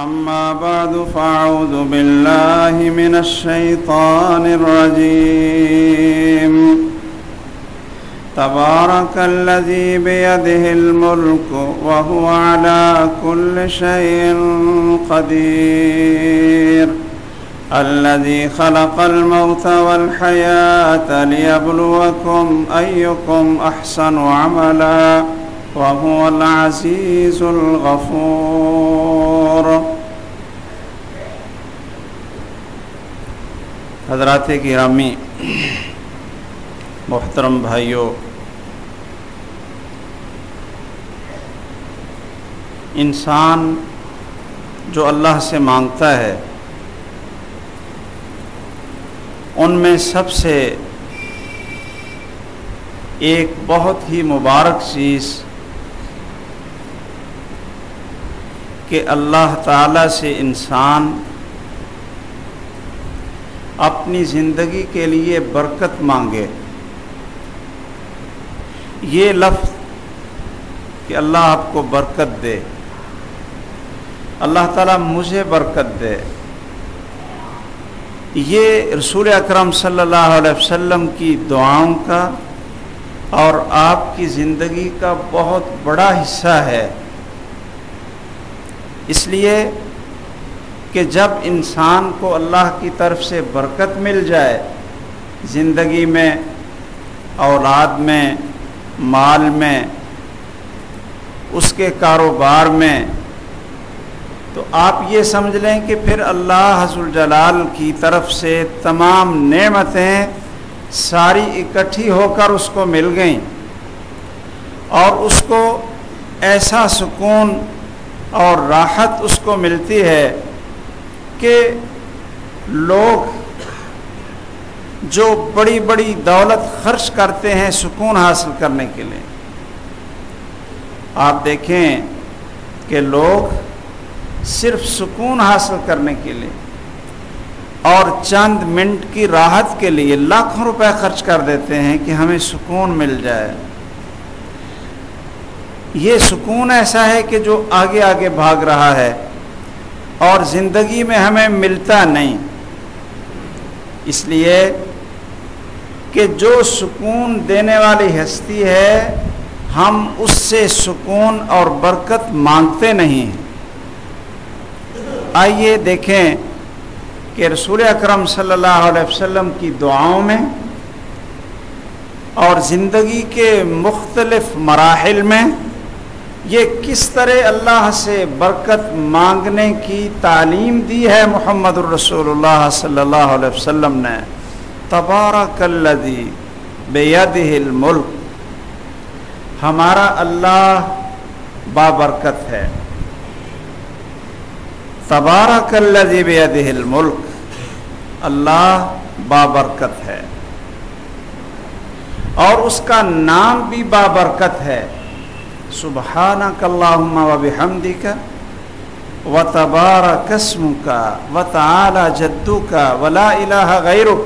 أما بعد فأعوذ بالله من الشيطان الرجيم تبارك الذي بيده الملك وهو على كل شيء قدير الذي خلق الموت والحياة ليبلوكم أيكم أحسن عملا وهو العزيز الغفور۔ حضرات گرامی، محترم بھائیوں، انسان جو اللہ سے مانگتا ہے ان میں سب سے ایک بہت ہی مبارک چیز کہ اللہ تعالیٰ سے انسان اپنی زندگی کے لیے برکت مانگے۔ یہ لفظ کہ اللہ آپ کو برکت دے، اللہ تعالیٰ مجھے برکت دے، یہ رسول اکرم صلی اللہ علیہ وسلم کی دعاؤں کا اور آپ کی زندگی کا بہت بڑا حصہ ہے۔ اس لیے کہ جب انسان کو اللہ کی طرف سے برکت مل جائے زندگی میں، اولاد میں، مال میں، اس کے کاروبار میں، تو آپ یہ سمجھ لیں کہ پھر اللہ ذوالجلال کی طرف سے تمام نعمتیں ساری اکٹھی ہو کر اس کو مل گئیں، اور اس کو ایسا سکون اور راحت اس کو ملتی ہے کہ لوگ جو بڑی بڑی دولت خرچ کرتے ہیں سکون حاصل کرنے کے لیے، آپ دیکھیں کہ لوگ صرف سکون حاصل کرنے کے لیے اور چند منٹ کی راحت کے لیے لاکھوں روپے خرچ کر دیتے ہیں کہ ہمیں سکون مل جائے۔ یہ سکون ایسا ہے کہ جو آگے آگے بھاگ رہا ہے اور زندگی میں ہمیں ملتا نہیں، اس لیے کہ جو سکون دینے والی ہستی ہے ہم اس سے سکون اور برکت مانگتے نہیں ہیں۔ آئیے دیکھیں کہ رسول اکرم صلی اللہ علیہ وسلم کی دعاؤں میں اور زندگی کے مختلف مراحل میں یہ کس طرح اللہ سے برکت مانگنے کی تعلیم دی ہے محمد الرسول اللہ صلی اللہ علیہ وسلم نے۔ تبارک الذی بیدہ الملک، ہمارا اللہ بابرکت ہے۔ تبارک الذی بیدہ الملک، اللہ بابرکت ہے اور اس کا نام بھی بابرکت ہے۔ سبحانک اللہم وبحمدک وتبارک اسمک وتعالی جدک ولا الہ غیرک،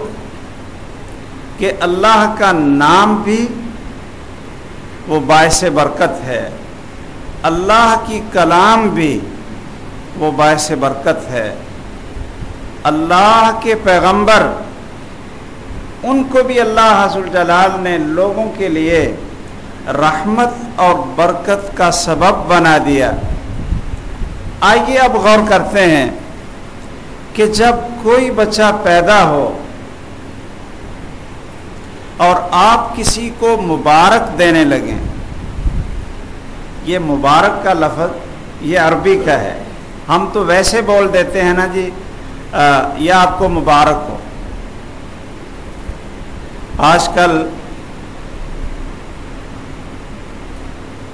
کہ اللہ کا نام بھی وہ باعث برکت ہے، اللہ کی کلام بھی وہ باعث برکت ہے، اللہ کے پیغمبر ان کو بھی اللہ ذوالجلال نے لوگوں کے لیے رحمت اور برکت کا سبب بنا دیا۔ آئیے اب غور کرتے ہیں کہ جب کوئی بچہ پیدا ہو اور آپ کسی کو مبارک دینے لگیں، یہ مبارک کا لفظ یہ عربی کا ہے، ہم تو ویسے بول دیتے ہیں نا جی یہ آپ کو مبارک ہو۔ آج کل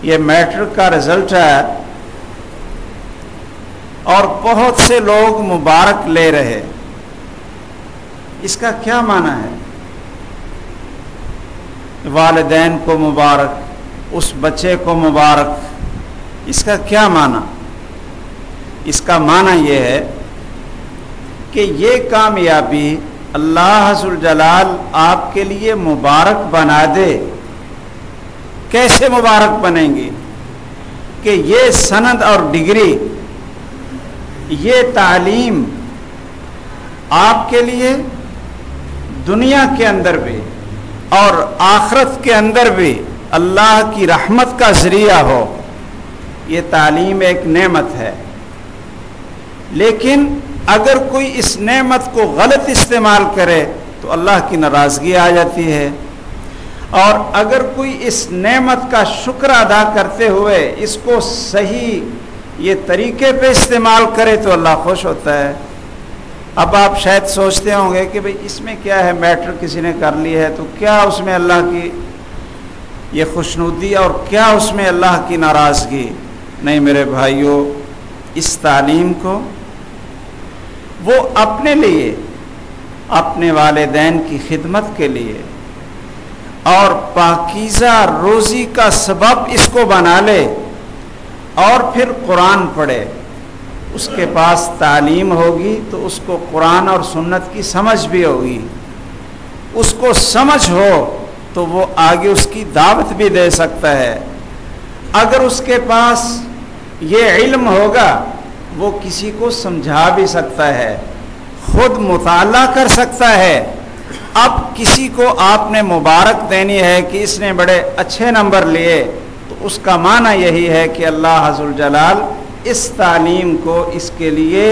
یہ میٹرک کا رزلٹ ہے اور بہت سے لوگ مبارک لے رہے، اس کا کیا معنی ہے؟ والدین کو مبارک، اس بچے کو مبارک، اس کا کیا معنی؟ اس کا معنی یہ ہے کہ یہ کامیابی اللہ ذوالجلال آپ کے لیے مبارک بنا دے۔ کیسے مبارک بنیں گی؟ کہ یہ سند اور ڈگری یہ تعلیم آپ کے لیے دنیا کے اندر بھی اور آخرت کے اندر بھی اللہ کی رحمت کا ذریعہ ہو، یہ تعلیم ایک نعمت ہے۔ لیکن اگر کوئی اس نعمت کو غلط استعمال کرے تو اللہ کی ناراضگی آ جاتی ہے، اور اگر کوئی اس نعمت کا شکر ادا کرتے ہوئے اس کو صحیح یہ طریقے پہ استعمال کرے تو اللہ خوش ہوتا ہے۔ اب آپ شاید سوچتے ہوں گے کہ بھئی اس میں کیا ہے، میٹرک کسی نے کر لی ہے تو کیا اس میں اللہ کی یہ خوشنودی اور کیا اس میں اللہ کی ناراضگی؟ نہیں میرے بھائیوں، اس تعلیم کو وہ اپنے لیے، اپنے والدین کی خدمت کے لیے اور پاکیزہ روزی کا سبب اس کو بنا لے اور پھر قرآن پڑھے، اس کے پاس تعلیم ہوگی تو اس کو قرآن اور سنت کی سمجھ بھی ہوگی، اس کو سمجھ ہو تو وہ آگے اس کی دعوت بھی دے سکتا ہے۔ اگر اس کے پاس یہ علم ہوگا وہ کسی کو سمجھا بھی سکتا ہے، خود مطالعہ کر سکتا ہے۔ اب کسی کو آپ نے مبارک دینی ہے کہ اس نے بڑے اچھے نمبر لیے تو اس کا معنی یہی ہے کہ اللہ ذوالجلال اس تعلیم کو اس کے لیے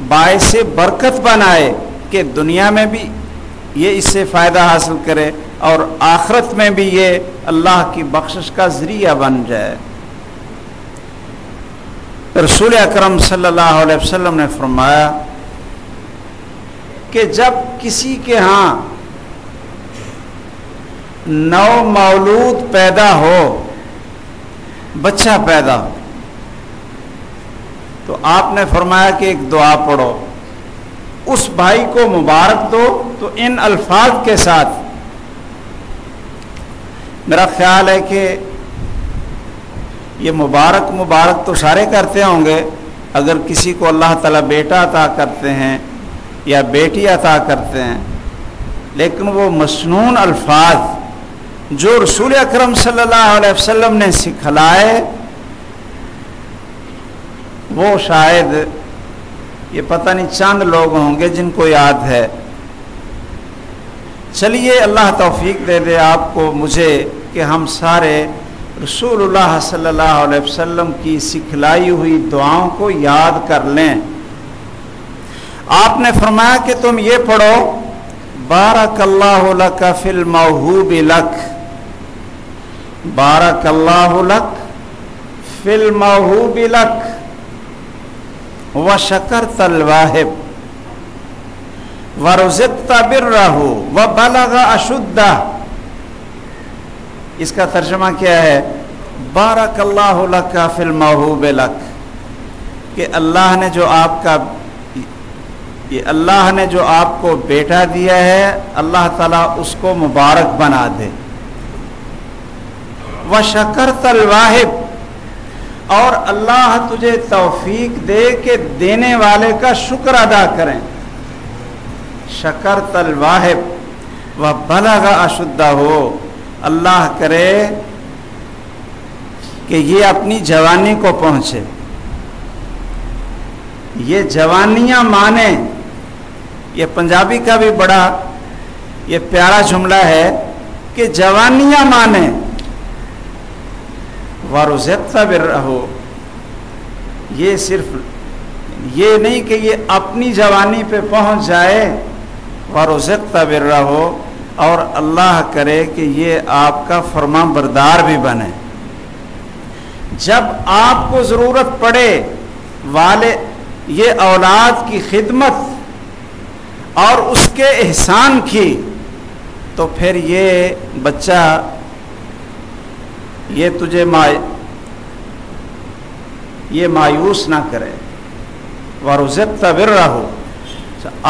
باعث برکت بنائے کہ دنیا میں بھی یہ اس سے فائدہ حاصل کرے اور آخرت میں بھی یہ اللہ کی بخشش کا ذریعہ بن جائے۔ رسول اکرم صلی اللہ علیہ وسلم نے فرمایا کہ جب کسی کے ہاں نو مولود پیدا ہو، بچہ پیدا ہو، تو آپ نے فرمایا کہ ایک دعا پڑھو، اس بھائی کو مبارک دو تو ان الفاظ کے ساتھ۔ میرا خیال ہے کہ یہ مبارک تو سارے کرتے ہوں گے، اگر کسی کو اللہ تعالیٰ بیٹا عطا کرتے ہیں یا بیٹی عطا کرتے ہیں، لیکن وہ مسنون الفاظ جو رسول اکرم صلی اللہ علیہ وسلم نے سکھلائے وہ شاید یہ پتہ نہیں چند لوگ ہوں گے جن کو یاد ہے۔ چلیے اللہ توفیق دے دے آپ کو مجھے کہ ہم سارے رسول اللہ صلی اللہ علیہ وسلم کی سکھلائی ہوئی دعاؤں کو یاد کر لیں۔ آپ نے فرمایا کہ تم یہ پڑھو، بارک اللہ لک فی الموہوب لک، بارک اللہ لک فی الموہوب لک وشکرت الواہب ورزقت برہ وبلغ اشدہ۔ اس کا ترجمہ کیا ہے؟ بارک اللہ لک فی الموہوب لک، کہ اللہ نے جو آپ کو بیٹا دیا ہے اللہ تعالیٰ اس کو مبارک بنا دے۔ وشکرت الواہب، اور اللہ تجھے توفیق دے کہ دینے والے کا شکر ادا کریں۔ شکرت الواہب وبلغ اشدہ، اللہ کرے کہ یہ اپنی جوانی کو پہنچے۔ یہ جوانیاں مانے، یہ پنجابی کا بھی بڑا یہ پیارا جملہ ہے کہ جوانیاں مانے۔ وَرُزِقْتَ بِرَّهُ، یہ صرف یہ نہیں کہ یہ اپنی جوانی پہ پہنچ جائے، وَرُزِقْتَ بِرَّهُ، اور اللہ کرے کہ یہ آپ کا فرما بردار بھی بنے۔ جب آپ کو ضرورت پڑے یہ اولاد کی خدمت اور اس کے احسان کی، تو پھر یہ بچہ یہ تجھے یہ مایوس نہ کرے۔ وَرُزِقْتَ بِرَّهُ،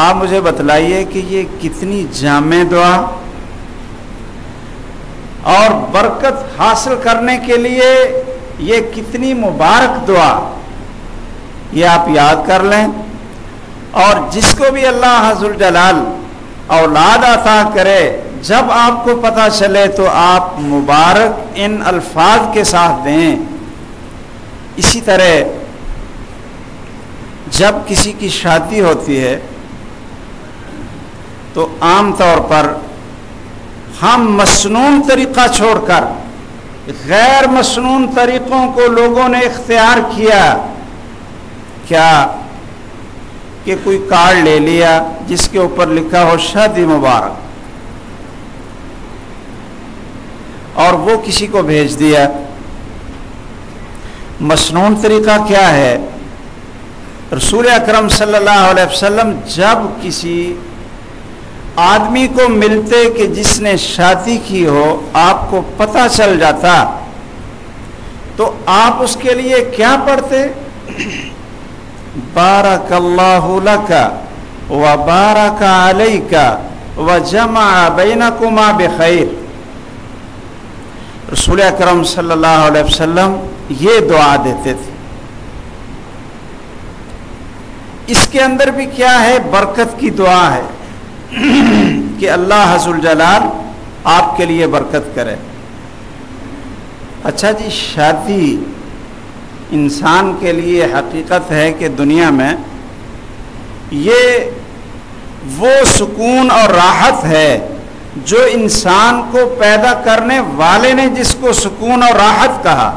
آپ مجھے بتلائیے کہ یہ کتنی جامع دعا اور برکت حاصل کرنے کے لیے یہ کتنی مبارک دعا، یہ آپ یاد کر لیں۔ اور جس کو بھی اللہ ذوالجلال اولاد عطا کرے، جب آپ کو پتہ چلے تو آپ مبارک ان الفاظ کے ساتھ دیں۔ اسی طرح جب کسی کی شادی ہوتی ہے تو عام طور پر ہم مسنون طریقہ چھوڑ کر غیر مسنون طریقوں کو لوگوں نے اختیار کیا. کیا کہ کوئی کارڈ لے لیا جس کے اوپر لکھا ہو شادی مبارک اور وہ کسی کو بھیج دیا. مسنون طریقہ کیا ہے؟ رسول اکرم صلی اللہ علیہ وسلم جب کسی آدمی کو ملتے کہ جس نے شادی کی ہو، آپ کو پتہ چل جاتا تو آپ اس کے لیے کیا پڑھتے؟ بارک اللہ لک و بارک علیک و جمع بینکما بخیر. رسول اکرم صلی اللہ علیہ وسلم یہ دعا دیتے تھے. اس کے اندر بھی کیا ہے؟ برکت کی دعا ہے کہ اللہ عز الجلال آپ کے لیے برکت کرے. اچھا جی، شادی انسان کے لیے حقیقت ہے کہ دنیا میں یہ وہ سکون اور راحت ہے جو انسان کو پیدا کرنے والے نے جس کو سکون اور راحت کہا.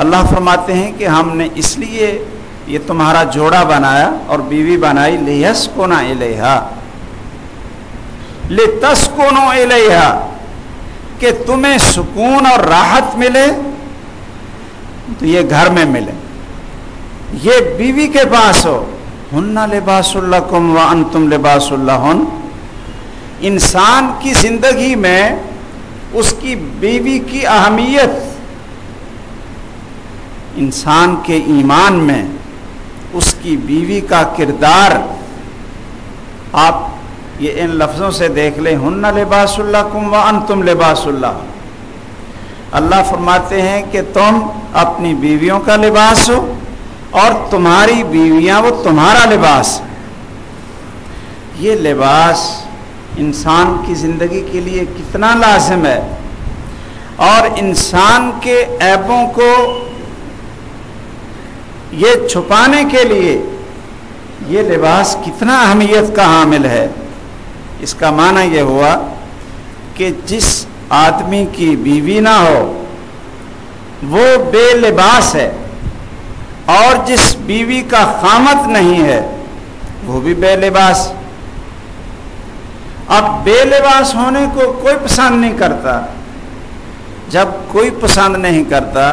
اللہ فرماتے ہیں کہ ہم نے اس لیے یہ تمہارا جوڑا بنایا اور بیوی بنائی، لیسکن الیہا، لتسکنوا الیہا، کہ تمہیں سکون اور راحت ملے تو یہ گھر میں ملے، یہ بیوی کے پاس ہو. ہن لباس لکم وانتم لباس لہن. انسان کی زندگی میں اس کی بیوی کی اہمیت، انسان کے ایمان میں اس کی بیوی کا کردار آپ یہ ان لفظوں سے دیکھ لیں. ہن لباس لکم وانتم لباس لہن. اللہ فرماتے ہیں کہ تم اپنی بیویوں کا لباس ہو اور تمہاری بیویاں وہ تمہارا لباس. یہ لباس انسان کی زندگی کے لیے کتنا لازم ہے، اور انسان کے عیبوں کو یہ چھپانے کے لیے یہ لباس کتنا اہمیت کا حامل ہے. اس کا معنی یہ ہوا کہ جس آدمی کی بیوی نہ ہو وہ بے لباس ہے، اور جس بیوی کا خامت نہیں ہے وہ بھی بے لباس. اب بے لباس ہونے کو کوئی پسند نہیں کرتا. جب کوئی پسند نہیں کرتا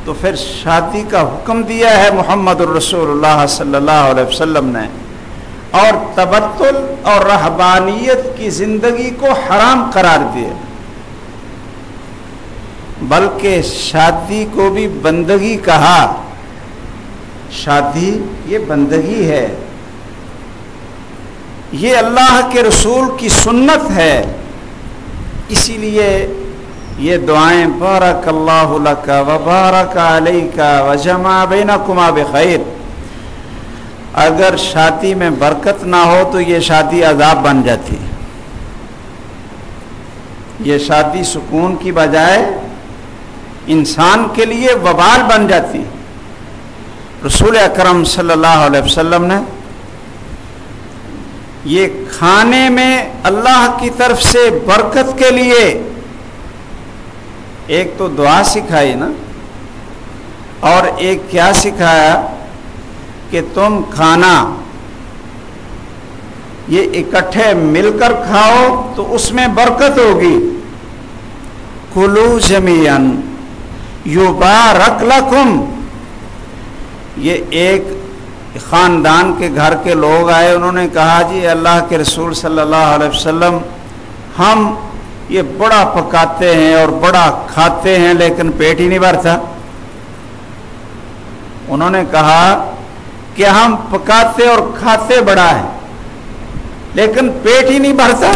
تو پھر شادی کا حکم دیا ہے محمد الرسول اللہ صلی اللہ علیہ وسلم نے، اور تبتل اور رہبانیت کی زندگی کو حرام قرار دیا. بلکہ شادی کو بھی بندگی کہا. شادی یہ بندگی ہے، یہ اللہ کے رسول کی سنت ہے. اسی لیے یہ دعائیں بارک اللہ لک و بارک علیک و جمع بینکما بخیر، اگر شادی میں برکت نہ ہو تو یہ شادی عذاب بن جاتی. یہ شادی سکون کی بجائے انسان کے لیے وبال بن جاتی. رسول اکرم صلی اللہ علیہ وسلم نے یہ کھانے میں اللہ کی طرف سے برکت کے لیے ایک تو دعا سکھائی نا، اور ایک کیا سکھایا کہ تم کھانا یہ اکٹھے مل کر کھاؤ تو اس میں برکت ہوگی. کلو جمیعاً یبارک لکم. یہ ایک خاندان کے گھر کے لوگ آئے، انہوں نے کہا جی اللہ کے رسول صلی اللہ علیہ وسلم ہم یہ بڑا پکاتے ہیں اور بڑا کھاتے ہیں لیکن پیٹ ہی نہیں بھرتا. انہوں نے کہا کہ ہم پکاتے اور کھاتے بڑا ہے لیکن پیٹ ہی نہیں بھرتا.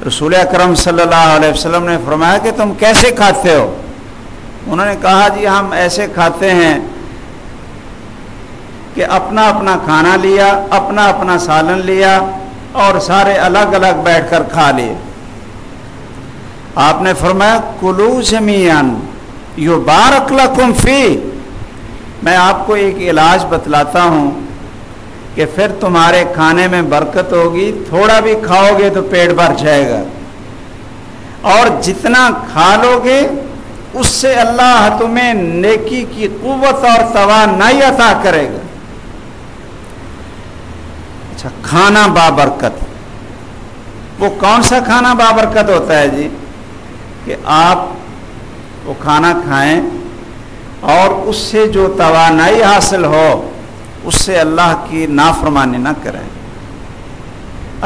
رسول اکرم صلی اللہ علیہ وسلم نے فرمایا کہ تم کیسے کھاتے ہو؟ انہوں نے کہا جی ہم ایسے کھاتے ہیں کہ اپنا اپنا کھانا لیا، اپنا اپنا سالن لیا اور سارے الگ الگ بیٹھ کر کھا لیے. آپ نے فرمایا کلو جمیعاً یبارک لکم فی، میں آپ کو ایک علاج بتلاتا ہوں کہ پھر تمہارے کھانے میں برکت ہوگی، تھوڑا بھی کھاؤ گے تو پیٹ بھر جائے گا، اور جتنا کھا لو گے اس سے اللہ تمہیں نیکی کی قوت اور توانائی عطا کرے گا۔ اچھا، کھانا بابرکت، وہ کون سا کھانا بابرکت ہوتا ہے جی؟ کہ آپ وہ کھانا کھائیں اور اس سے جو توانائی حاصل ہو اس سے اللہ کی نافرمانی نہ کریں،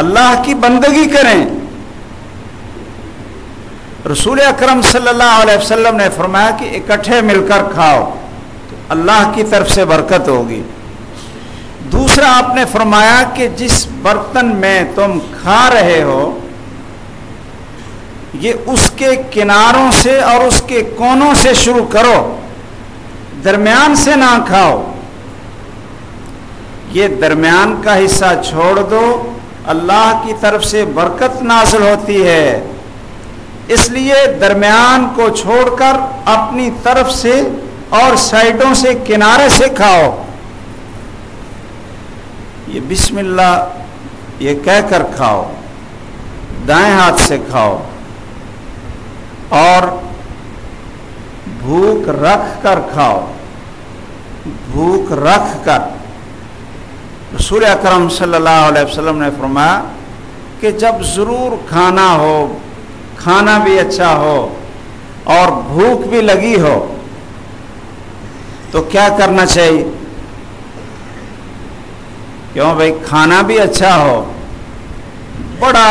اللہ کی بندگی کریں۔ رسول اکرم صلی اللہ علیہ وسلم نے فرمایا کہ اکٹھے مل کر کھاؤ تو اللہ کی طرف سے برکت ہوگی۔ دوسرا آپ نے فرمایا کہ جس برتن میں تم کھا رہے ہو یہ اس کے کناروں سے اور اس کے کونوں سے شروع کرو، درمیان سے نہ کھاؤ۔ یہ درمیان کا حصہ چھوڑ دو، اللہ کی طرف سے برکت نازل ہوتی ہے، اس لیے درمیان کو چھوڑ کر اپنی طرف سے اور سائڈوں سے کنارے سے کھاؤ۔ یہ بسم اللہ یہ کہہ کر کھاؤ، دائیں ہاتھ سے کھاؤ، اور بھوک رکھ کر کھاؤ، بھوک رکھ کر۔ رسول اکرم صلی اللہ علیہ وسلم نے فرمایا کہ جب ضرور کھانا ہو، کھانا بھی اچھا ہو اور بھوک بھی لگی ہو تو کیا کرنا چاہیے؟ کیوں بھائی؟ کھانا بھی اچھا ہو، بڑا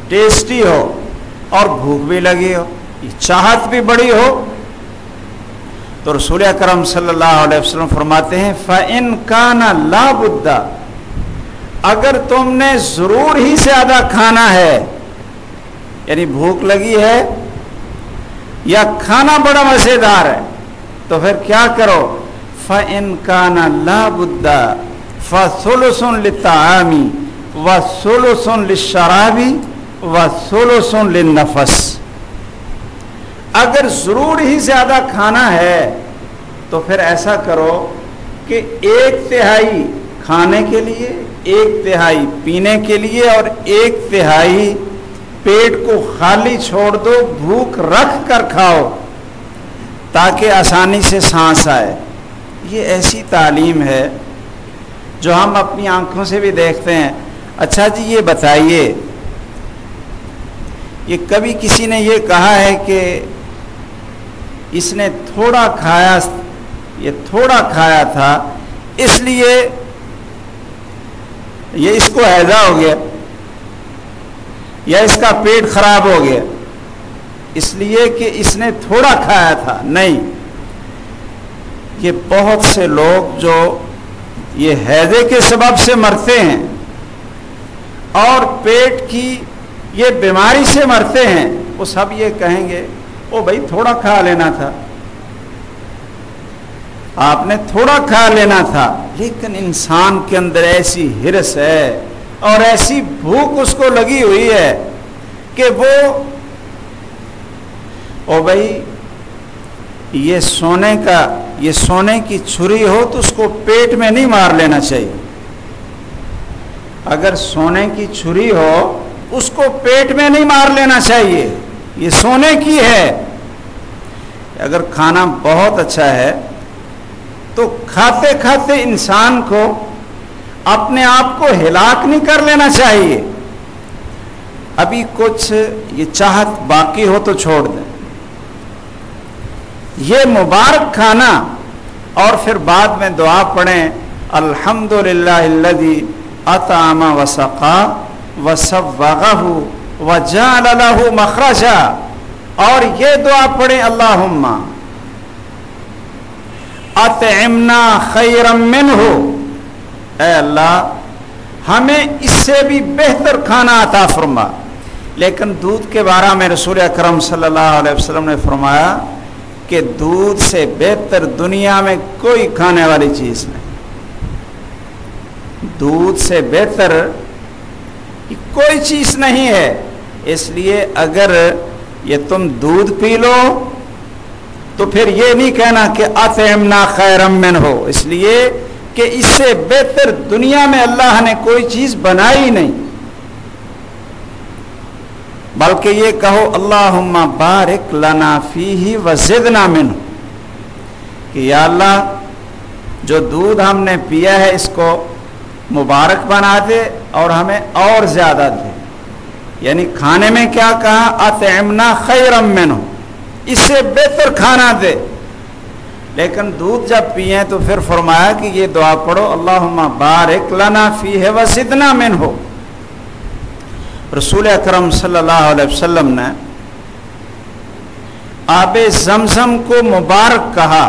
ٹیسٹی ہو اور بھوک بھی لگی ہو، چاہت بھی بڑی ہو، تو رسول اکرم صلی اللہ علیہ وسلم فرماتے ہیں فَإِن كَانَ لَا بُدَّ، اگر تم نے ضرور ہی زیادہ کھانا ہے، یعنی بھوک لگی ہے یا کھانا بڑا مزیدار ہے، تو پھر کیا کرو؟ فَإِن كَانَ لَا بُدَّ فَثُلُثٌ لِلطَّعَامِ وَثُلُثٌ لِلشَّرَابِ وَثُلُثٌ لِلنَّفَسِ، اگر ضرور ہی زیادہ کھانا ہے تو پھر ایسا کرو کہ 1/3 کھانے کے لیے، 1/3 پینے کے لیے اور 1/3 پیٹ کو خالی چھوڑ دو، بھوک رکھ کر کھاؤ تاکہ آسانی سے سانس آئے۔ یہ ایسی تعلیم ہے جو ہم اپنی آنکھوں سے بھی دیکھتے ہیں۔ اچھا جی یہ بتائیے، یہ کبھی کسی نے یہ کہا ہے کہ اس نے تھوڑا کھایا، یہ تھوڑا کھایا تھا اس لیے یہ اس کو ہیضہ ہو گیا یا اس کا پیٹ خراب ہو گیا اس لیے کہ اس نے تھوڑا کھایا تھا؟ نہیں، یہ بہت سے لوگ جو یہ ہیضے کے سبب سے مرتے ہیں اور پیٹ کی یہ بیماری سے مرتے ہیں، وہ سب یہ کہیں گے او بھائی تھوڑا کھا لینا تھا، آپ نے تھوڑا کھا لینا تھا۔ لیکن انسان کے اندر ایسی ہرس ہے اور ایسی بھوک اس کو لگی ہوئی ہے کہ وہ او بھائی یہ سونے کی چھری ہو تو اس کو پیٹ میں نہیں مار لینا چاہیے، اگر سونے کی چھری ہو اس کو پیٹ میں نہیں مار لینا چاہیے، یہ سونے کی ہے۔ اگر کھانا بہت اچھا ہے تو کھاتے کھاتے انسان کو اپنے آپ کو ہلاک نہیں کر لینا چاہیے، ابھی کچھ یہ چاہت باقی ہو تو چھوڑ دیں، یہ مبارک کھانا، اور پھر بعد میں دعا پڑھیں الحمدللہ الذی اطعم وسقا وسوغہ وجعل لہ مخرجا، اور یہ دعا پڑھیں اللہم اطعمنا خیرا منہ، اے اللہ ہمیں اس سے بھی بہتر کھانا عطا فرما۔ لیکن دودھ کے بارے میں رسول اکرم صلی اللہ علیہ وسلم نے فرمایا کہ دودھ سے بہتر دنیا میں کوئی کھانے والی چیز نہیں، دودھ سے بہتر کوئی چیز نہیں ہے۔ اس لیے اگر یہ تم دودھ پی لو تو پھر یہ نہیں کہنا کہ اطعمنا خیرا منہ، اس لیے کہ اس سے بہتر دنیا میں اللہ نے کوئی چیز بنائی نہیں، بلکہ یہ کہو اللہم بارک لنا فیہ وزدنا منہ، کہ یا اللہ جو دودھ ہم نے پیا ہے اس کو مبارک بنا دے اور ہمیں اور زیادہ دے. یعنی کھانے میں کیا کہا؟ اطعمنا خیرا منہ، اس سے بہتر کھانا دے. لیکن دودھ جب پیے تو پھر فرمایا کہ یہ دعا پڑھو اللہم بارک لنا فیہ وزدنا منہ. رسول اکرم صلی اللہ علیہ وسلم نے آب زمزم کو مبارک کہا.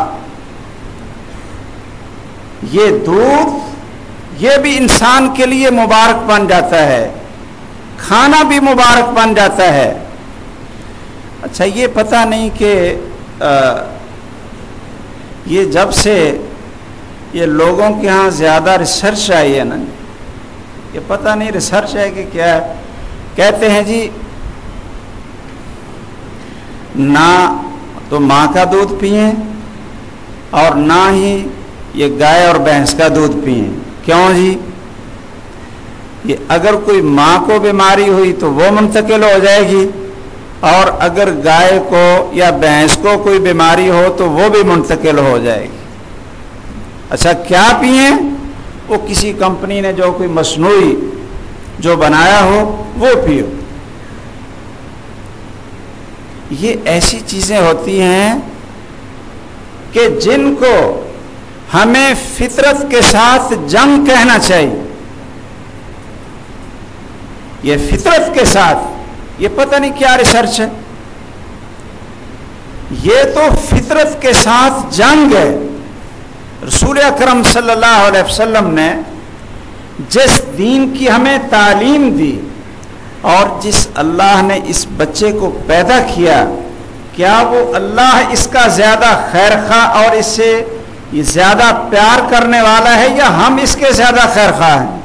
یہ دودھ یہ بھی انسان کے لیے مبارک بن جاتا ہے، کھانا بھی مبارک بن جاتا ہے. اچھا یہ پتہ نہیں کہ یہ جب سے یہ لوگوں کے ہاں زیادہ ریسرچ آئی ہے نا، یہ پتہ نہیں ریسرچ ہے کہ کیا ہے، کہتے ہیں جی نہ تو ماں کا دودھ پئیں اور نہ ہی یہ گائے اور بھینس کا دودھ پئیں. کیوں جی؟ یہ اگر کوئی ماں کو بیماری ہوئی تو وہ منتقل ہو جائے گی، اور اگر گائے کو یا بھینس کو کوئی بیماری ہو تو وہ بھی منتقل ہو جائے گی. اچھا کیا پئیں؟ وہ کسی کمپنی نے جو کوئی مصنوعی جو بنایا ہو وہ پیو. یہ ایسی چیزیں ہوتی ہیں کہ جن کو ہمیں فطرت کے ساتھ جنگ کہنا چاہیے. یہ فطرت کے ساتھ، یہ پتہ نہیں کیا ریسرچ ہے، یہ تو فطرت کے ساتھ جنگ ہے. رسول اکرم صلی اللہ علیہ وسلم نے جس دین کی ہمیں تعلیم دی اور جس اللہ نے اس بچے کو پیدا کیا، کیا وہ اللہ اس کا زیادہ خیر خواہ اور اس سے یہ زیادہ پیار کرنے والا ہے یا ہم اس کے زیادہ خیر خواہ ہیں؟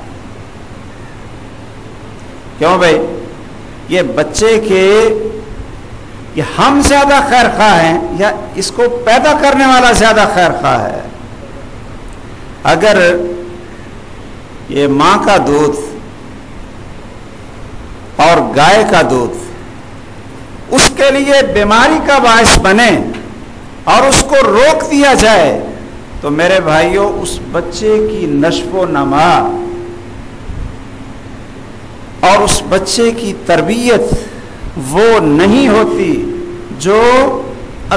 کیوں بھائی؟ یہ بچے کے یہ ہم زیادہ خیر خواہ ہیں یا اس کو پیدا کرنے والا زیادہ خیر خواہ ہے؟ اگر یہ ماں کا دودھ اور گائے کا دودھ اس کے لیے بیماری کا باعث بنے اور اس کو روک دیا جائے تو میرے بھائیوں اس بچے کی نشو و نما اور اس بچے کی تربیت وہ نہیں ہوتی جو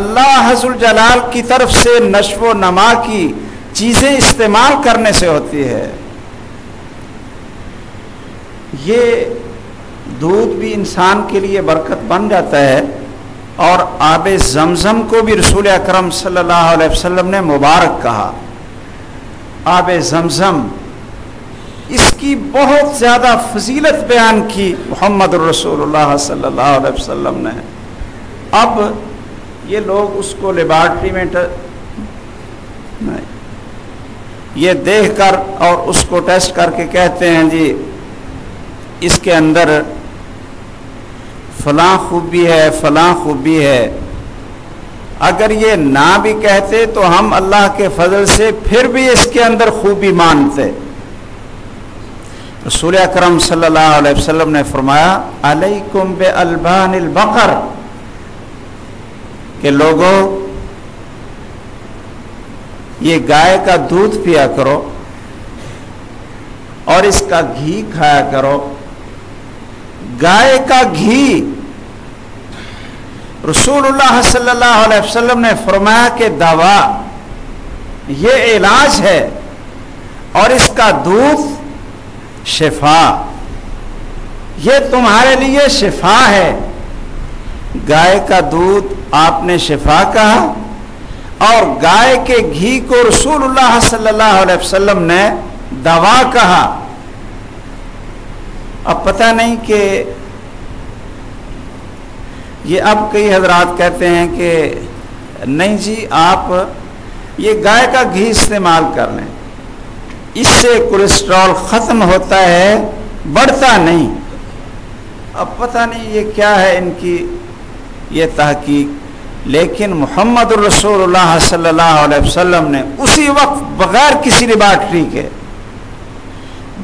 اللہ عز الجلال کی طرف سے نشو و نما کی چیزیں استعمال کرنے سے ہوتی ہے. یہ دودھ بھی انسان کے لیے برکت بن جاتا ہے، اور آب زمزم کو بھی رسول اکرم صلی اللہ علیہ وسلم نے مبارک کہا. آب زمزم اس کی بہت زیادہ فضیلت بیان کی محمد الرسول اللہ صلی اللہ علیہ وسلم نے. اب یہ لوگ اس کو لیبارٹری میں یہ دیکھ کر اور اس کو ٹیسٹ کر کے کہتے ہیں جی اس کے اندر فلاں خوبی ہے فلاں خوبی ہے. اگر یہ نہ بھی کہتے تو ہم اللہ کے فضل سے پھر بھی اس کے اندر خوبی مانتے. رسول اکرم صلی اللہ علیہ وسلم نے فرمایا علیکم بالبان البقر، کہ لوگوں یہ گائے کا دودھ پیا کرو اور اس کا گھی کھایا کرو. گائے کا گھی رسول اللہ صلی اللہ علیہ وسلم نے فرمایا کہ دوا، یہ علاج ہے، اور اس کا دودھ شفا، یہ تمہارے لیے شفا ہے. گائے کا دودھ آپ نے شفا کہا اور گائے کے گھی کو رسول اللہ صلی اللہ علیہ وسلم نے دوا کہا. اب پتہ نہیں کہ یہ اب کئی حضرات کہتے ہیں کہ نہیں جی آپ یہ گائے کا گھی استعمال کر لیں، اس سے کولیسٹرول ختم ہوتا ہے، بڑھتا نہیں. اب پتہ نہیں یہ کیا ہے ان کی یہ تحقیق. لیکن محمد الرسول اللہ صلی اللہ علیہ وسلم نے اسی وقت بغیر کسی لیبارٹری کے،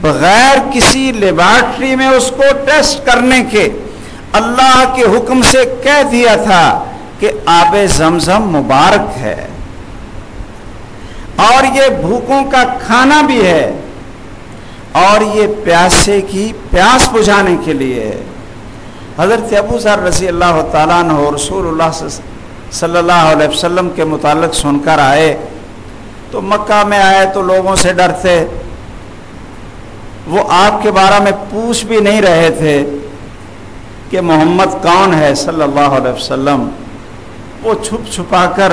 بغیر کسی لیبارٹری میں اس کو ٹیسٹ کرنے کے اللہ کے حکم سے کہہ دیا تھا کہ آب زمزم مبارک ہے اور یہ بھوکوں کا کھانا بھی ہے اور یہ پیاسے کی پیاس بجھانے کے لیے ہے۔ حضرت ابو ذر رضی اللہ تعالیٰ عنہ رسول اللہ صلی اللہ علیہ وسلم کے متعلق سن کر آئے تو مکہ میں آئے تو لوگوں سے ڈرتے، وہ آپ کے بارے میں پوچھ بھی نہیں رہے تھے کہ محمد کون ہے صلی اللہ علیہ وسلم۔ وہ چھپ چھپا کر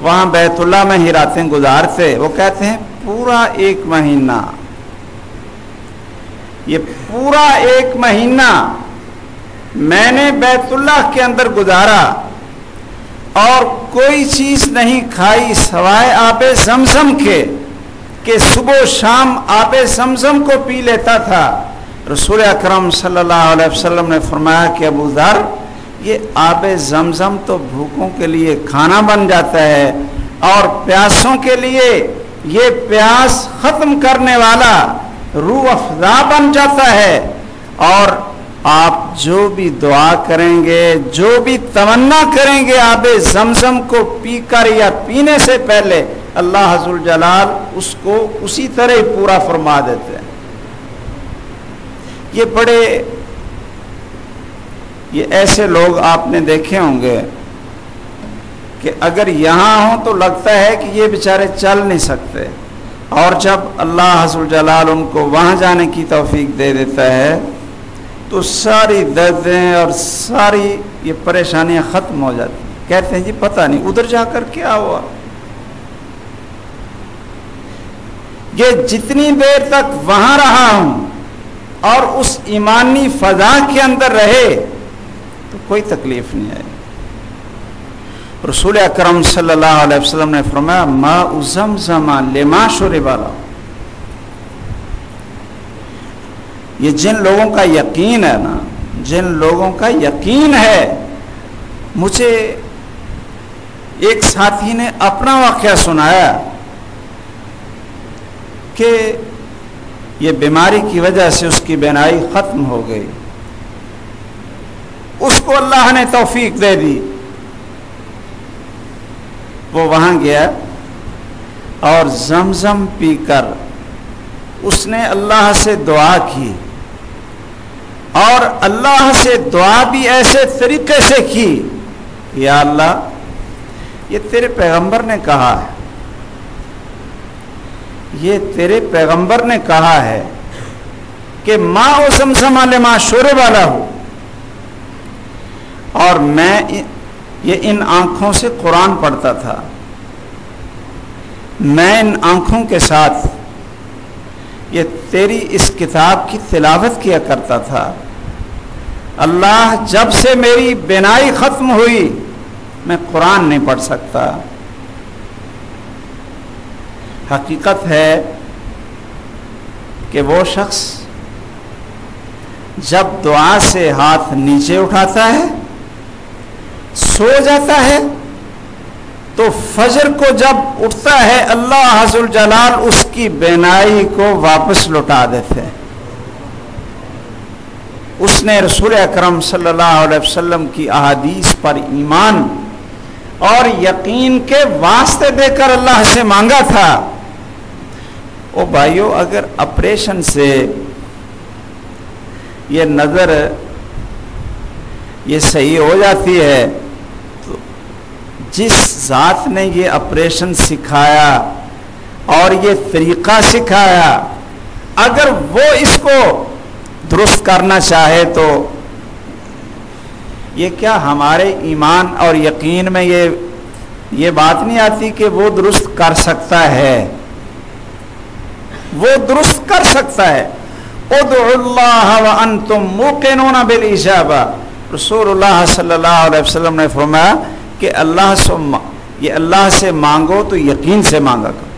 وہاں بیت اللہ میں ہی راتیں گزارتے۔ وہ کہتے ہیں پورا ایک مہینہ، یہ پورا ایک مہینہ میں نے بیت اللہ کے اندر گزارا اور کوئی چیز نہیں کھائی سوائے آب زمزم کے، کہ صبح و شام آب زمزم کو پی لیتا تھا۔ رسول اکرم صلی اللہ علیہ وسلم نے فرمایا کہ ابو ذر، یہ آب زمزم تو بھوکوں کے لیے کھانا بن جاتا ہے اور پیاسوں کے لیے یہ پیاس ختم کرنے والا روح افزا بن جاتا ہے، اور آپ جو بھی دعا کریں گے، جو بھی تمنا کریں گے آب زمزم کو پی کر یا پینے سے پہلے، اللہ ذوالجلال اس کو اسی طرح پورا فرما دیتے ہیں۔ یہ ایسے لوگ آپ نے دیکھے ہوں گے کہ اگر یہاں ہوں تو لگتا ہے کہ یہ بیچارے چل نہیں سکتے، اور جب اللہ ذوالجلال ان کو وہاں جانے کی توفیق دے دیتا ہے تو ساری دردیں اور ساری یہ پریشانیاں ختم ہو جاتی ہیں۔ کہتے ہیں جی پتہ نہیں ادھر جا کر کیا ہوا، یہ جتنی دیر تک وہاں رہا ہوں اور اس ایمانی فضا کے اندر رہے تو کوئی تکلیف نہیں آئی۔ رسول اکرم صلی اللہ علیہ وسلم نے فرمایا ماء زمزم لما شرب له۔ یہ جن لوگوں کا یقین ہے نا، جن لوگوں کا یقین ہے، مجھے ایک ساتھی نے اپنا واقعہ سنایا کہ یہ بیماری کی وجہ سے اس کی بینائی ختم ہو گئی، اس کو اللہ نے توفیق دے دی، وہ وہاں گیا اور زمزم پی کر اس نے اللہ سے دعا کی، اور اللہ سے دعا بھی ایسے طریقے سے کی، یا اللہ یہ تیرے پیغمبر نے کہا ہے، یہ تیرے پیغمبر نے کہا ہے کہ ماء زمزم لما شرب له، اور میں یہ ان آنکھوں سے قرآن پڑھتا تھا، میں ان آنکھوں کے ساتھ یہ تیری اس کتاب کی تلاوت کیا کرتا تھا، اللہ جب سے میری بینائی ختم ہوئی میں قرآن نہیں پڑھ سکتا۔ حقیقت ہے کہ وہ شخص جب دعا سے ہاتھ نیچے اٹھاتا ہے، سو جاتا ہے، تو فجر کو جب اٹھتا ہے اللہ ذوالجلال اس کی بینائی کو واپس لوٹا دیتے ہیں۔ اس نے رسول اکرم صلی اللہ علیہ وسلم کی احادیث پر ایمان اور یقین کے واسطے دے کر اللہ سے مانگا تھا۔ او بھائیو، اگر آپریشن سے یہ نظر یہ صحیح ہو جاتی ہے تو جس ذات نے یہ آپریشن سکھایا اور یہ طریقہ سکھایا، اگر وہ اس کو درست کرنا چاہے تو یہ کیا ہمارے ایمان اور یقین میں یہ بات نہیں آتی کہ وہ درست کر سکتا ہے؟ وہ درست کر سکتا ہے۔ ادعوا اللہ وانتم موقنون بالاجابہ، رسول اللہ صلی اللہ علیہ وسلم نے فرمایا کہ اللہ سے مانگو تو یقین سے مانگا کرو،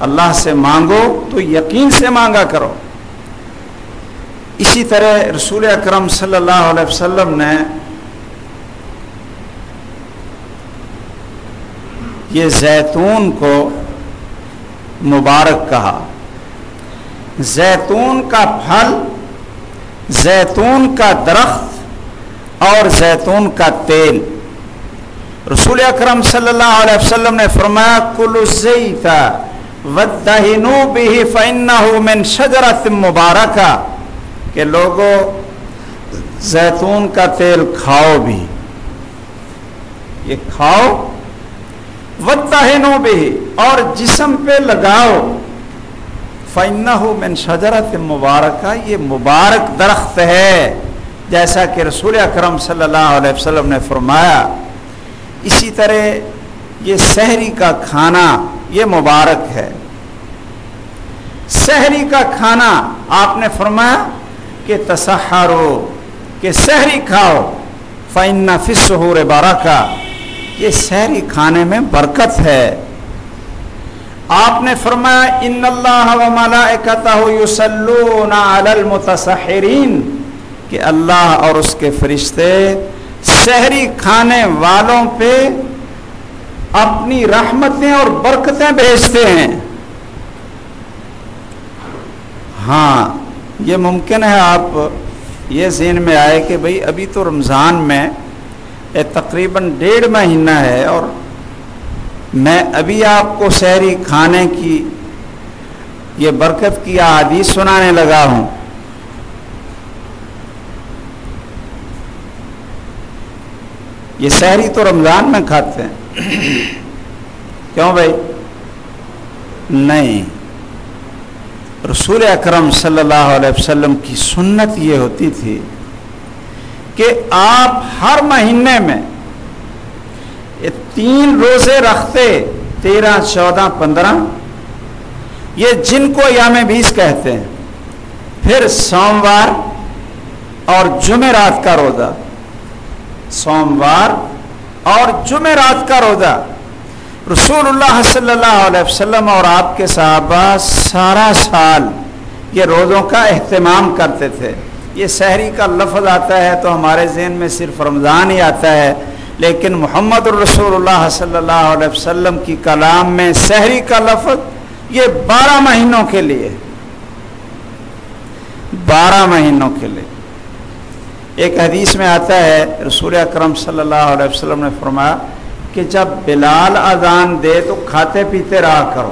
اللہ سے مانگو تو یقین سے مانگا کرو۔ اسی طرح رسول اکرم صلی اللہ علیہ وسلم نے یہ زیتون کو مبارک کہا. زیتون کا پھل، زیتون کا درخت اور زیتون کا تیل. رسول اکرم صلی اللہ علیہ وسلم نے فرمایا کلوا الزیت وادہنوا بہ فانہ من شجرۃ مبارکہ، کہ لوگوں زیتون کا تیل کھاؤ بھی، یہ کھاؤ، وادہنوا بہ، اور جسم پہ لگاؤ، فانہ من شجرۃ مبارکہ، یہ مبارک درخت ہے جیسا کہ رسول اکرم صلی اللہ علیہ وسلم نے فرمایا. اسی طرح یہ سحری کا کھانا یہ مبارک ہے. سحری کا کھانا آپ نے فرمایا کہ تسحروا، کہ سحری کھاؤ، فإن فی السحور برکہ، یہ سحری کھانے میں برکت ہے. آپ نے فرمایا ان اللہ وملائکتہ یصلون علی المتسحرین، کہ اللہ اور اس کے فرشتے سحری کھانے والوں پہ اپنی رحمتیں اور برکتیں بھیجتے ہیں. ہاں یہ ممکن ہے آپ یہ ذہن میں آئے کہ بھئی ابھی تو رمضان میں تقریباً 1.5 مہینہ ہے اور میں ابھی آپ کو سحری کھانے کی یہ برکت کی احادیث سنانے لگا ہوں. یہ سحری تو رمضان میں کھاتے ہیں، کیوں بھائی؟ نہیں، رسول اکرم صلی اللہ علیہ وسلم کی سنت یہ ہوتی تھی کہ آپ ہر مہینے میں 3 روزے رکھتے، 13، 14، 15، یہ جن کو ایام 20 کہتے ہیں، پھر سوموار اور جمعرات کا روزہ، سوموار اور جمعرات کا روزہ. رسول اللہ صلی اللہ علیہ وسلم اور آپ کے صحابہ سارا سال یہ روزوں کا اہتمام کرتے تھے. یہ سحری کا لفظ آتا ہے تو ہمارے ذہن میں صرف رمضان ہی آتا ہے، لیکن محمد الرسول اللہ صلی اللہ علیہ وسلم کی کلام میں سحری کا لفظ یہ 12 مہینوں کے لیے، 12 مہینوں کے لیے. ایک حدیث میں آتا ہے رسول اکرم صلی اللہ علیہ وسلم نے فرمایا کہ جب بلال اذان دے تو کھاتے پیتے رہا کرو،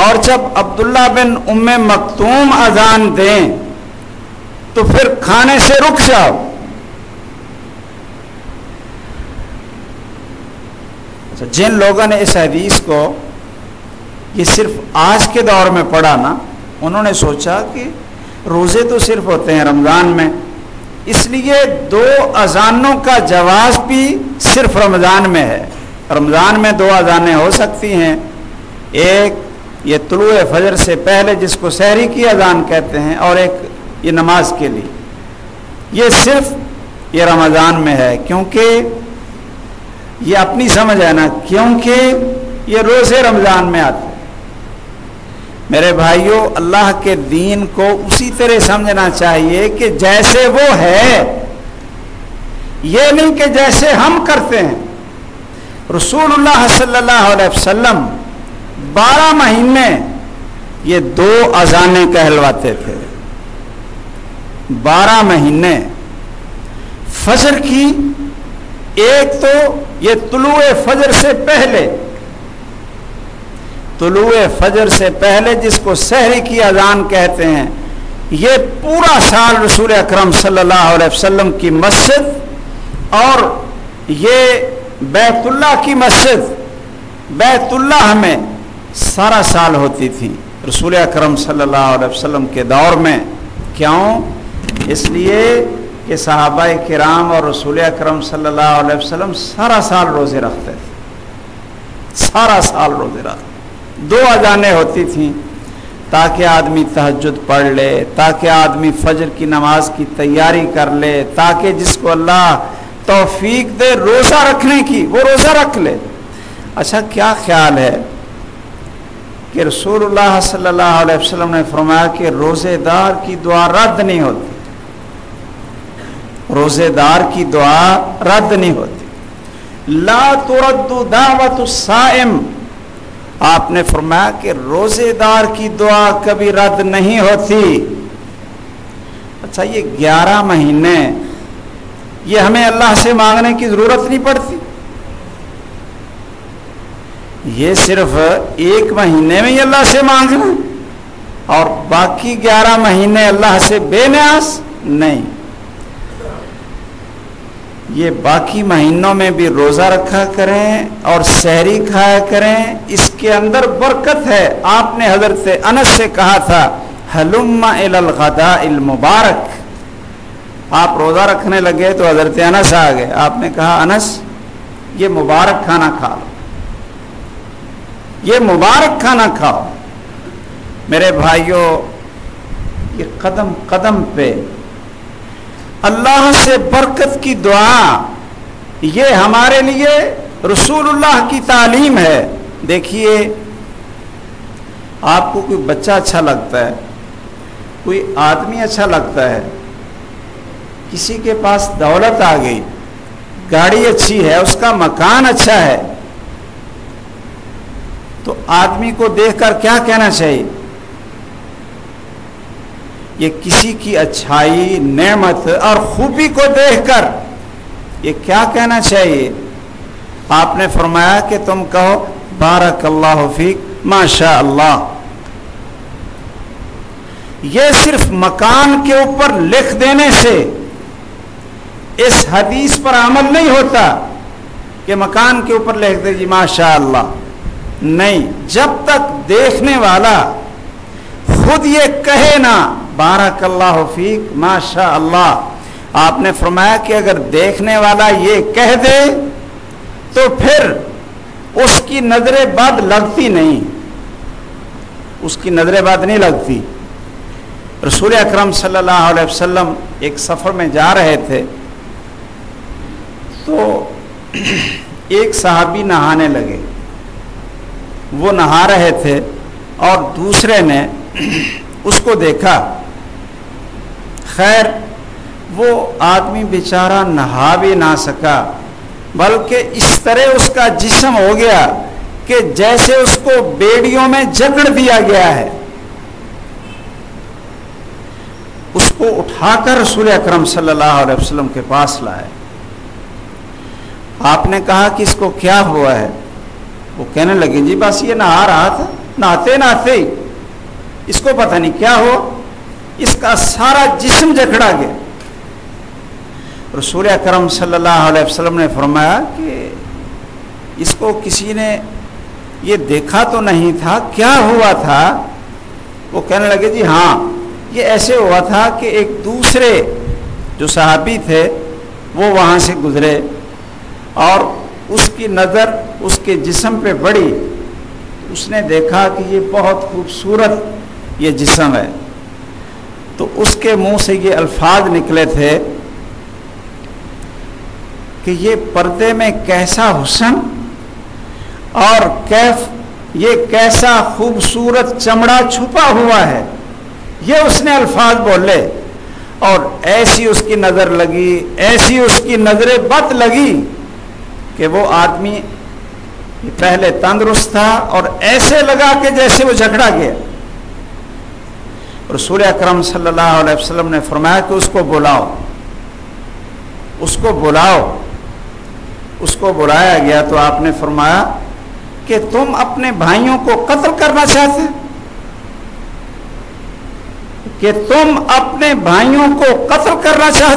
اور جب عبداللہ بن ام مکتوم اذان دیں تو پھر کھانے سے رک جاؤ. جن لوگوں نے اس حدیث کو یہ صرف آج کے دور میں پڑھا نا، انہوں نے سوچا کہ روزے تو صرف ہوتے ہیں رمضان میں، اس لیے 2 اذانوں کا جواز بھی صرف رمضان میں ہے. رمضان میں 2 اذانیں ہو سکتی ہیں، ایک یہ طلوع فجر سے پہلے جس کو سحری کی اذان کہتے ہیں، اور ایک یہ نماز کے لیے. یہ صرف یہ رمضان میں ہے، کیونکہ یہ اپنی سمجھ ہے نا، کیونکہ یہ روزے رمضان میں آتے ہیں. میرے بھائیوں، اللہ کے دین کو اسی طرح سمجھنا چاہیے کہ جیسے وہ ہے، یہ نہیں کہ جیسے ہم کرتے ہیں. رسول اللہ صلی اللہ علیہ وسلم 12 مہینے یہ 2 اذانیں کہلواتے تھے. 12 مہینے فجر کی، ایک تو یہ طلوع فجر سے پہلے، طلوع فجر سے پہلے جس کو سحری کی اذان کہتے ہیں، یہ پورا سال رسول اکرم صلی اللہ علیہ وسلم کی مسجد اور یہ بیت اللہ کی مسجد، بیت اللہ میں سارا سال ہوتی تھی رسول اکرم صلی اللہ علیہ وسلم کے دور میں. کیوں؟ اس لیے کہ صحابہ کرام اور رسول اکرم صلی اللہ علیہ وسلم سارا سال روزے رکھتے تھے، سارا سال روزے رکھتے. 2 اذانیں ہوتی تھیں تاکہ آدمی تہجد پڑھ لے، تاکہ آدمی فجر کی نماز کی تیاری کر لے، تاکہ جس کو اللہ توفیق دے روزہ رکھنے کی وہ روزہ رکھ لے. اچھا کیا خیال ہے کہ رسول اللہ صلی اللہ علیہ وسلم نے فرمایا کہ روزے دار کی دعا رد نہیں ہوتی، روزے دار کی دعا رد نہیں ہوتی. لا ترد دعوت الصائم، آپ نے فرمایا کہ روزے دار کی دعا کبھی رد نہیں ہوتی۔ اچھا، یہ 11 مہینے یہ ہمیں اللہ سے مانگنے کی ضرورت نہیں پڑتی؟ یہ صرف ایک مہینے میں ہی اللہ سے مانگنا اور باقی 11 مہینے اللہ سے بے نیاز نہیں۔ یہ باقی مہینوں میں بھی روزہ رکھا کریں اور سحری کھایا کریں، اس کے اندر برکت ہے۔ آپ نے حضرت انس سے کہا تھا ہلم الی الغداء المبارک، آپ روزہ رکھنے لگے تو حضرت انس آ گئے، آپ نے کہا انس یہ مبارک کھانا کھا لو، یہ مبارک کھانا کھاؤ۔ میرے بھائیوں، یہ قدم قدم پہ اللہ سے برکت کی دعا، یہ ہمارے لیے رسول اللہ کی تعلیم ہے۔ دیکھیے، آپ کو کوئی بچہ اچھا لگتا ہے، کوئی آدمی اچھا لگتا ہے، کسی کے پاس دولت آ گئی، گاڑی اچھی ہے، اس کا مکان اچھا ہے، تو آدمی کو دیکھ کر کیا کہنا چاہیے؟ یہ کسی کی اچھائی، نعمت اور خوبی کو دیکھ کر یہ کیا کہنا چاہیے؟ آپ نے فرمایا کہ تم کہو بارک اللہ فیک ماشاء اللہ۔ یہ صرف مکان کے اوپر لکھ دینے سے اس حدیث پر عمل نہیں ہوتا کہ مکان کے اوپر لکھ دے جی ماشاء اللہ، نہیں، جب تک دیکھنے والا خود یہ کہے نا بارک اللہ فیک ماشاء اللہ۔ آپ نے فرمایا کہ اگر دیکھنے والا یہ کہہ دے تو پھر اس کی نظر بد لگتی نہیں، اس کی نظر بد نہیں لگتی۔ رسول اکرم صلی اللہ علیہ وسلم ایک سفر میں جا رہے تھے تو ایک صحابی نہانے لگے، وہ نہا رہے تھے اور دوسرے نے اس کو دیکھا۔ خیر، وہ آدمی بیچارہ نہا بھی نہ سکا، بلکہ اس طرح اس کا جسم ہو گیا کہ جیسے اس کو بیڑیوں میں جکڑ دیا گیا ہے۔ اس کو اٹھا کر رسول اکرم صلی اللہ علیہ وسلم کے پاس لائے۔ آپ نے کہا کہ اس کو کیا ہوا ہے؟ وہ کہنے لگے جی بس یہ نہا رہا تھا، نہاتے نہاتے ہی اس کو پتہ نہیں کیا ہو، اس کا سارا جسم جکڑا گیا۔ رسول اکرم صلی اللہ علیہ وسلم نے فرمایا کہ اس کو کسی نے یہ دیکھا تو نہیں تھا، کیا ہوا تھا؟ وہ کہنے لگے جی ہاں، یہ ایسے ہوا تھا کہ ایک دوسرے جو صحابی تھے وہ وہاں سے گزرے اور اس کی نظر اس کے جسم پہ پڑی، اس نے دیکھا کہ یہ بہت خوبصورت یہ جسم ہے، تو اس کے منہ سے یہ الفاظ نکلے تھے کہ یہ پردے میں کیسا حسن اور یہ کیسا خوبصورت چمڑا چھپا ہوا ہے، یہ اس نے الفاظ بولے اور ایسی اس کی نظر لگی، ایسی اس کی نظر بد لگی کہ وہ آدمی پہلے تندرست تھا اور ایسے لگا کہ جیسے وہ جھگڑا گیا۔ رسول اکرم صلی اللہ علیہ وسلم نے فرمایا کہ اس کو بلاؤ، اس کو بلاؤ۔ اس کو بلایا گیا تو آپ نے فرمایا کہ تم اپنے بھائیوں کو قتل کرنا چاہتے، کہ تم اپنے بھائیوں کو قتل کرنا چاہتے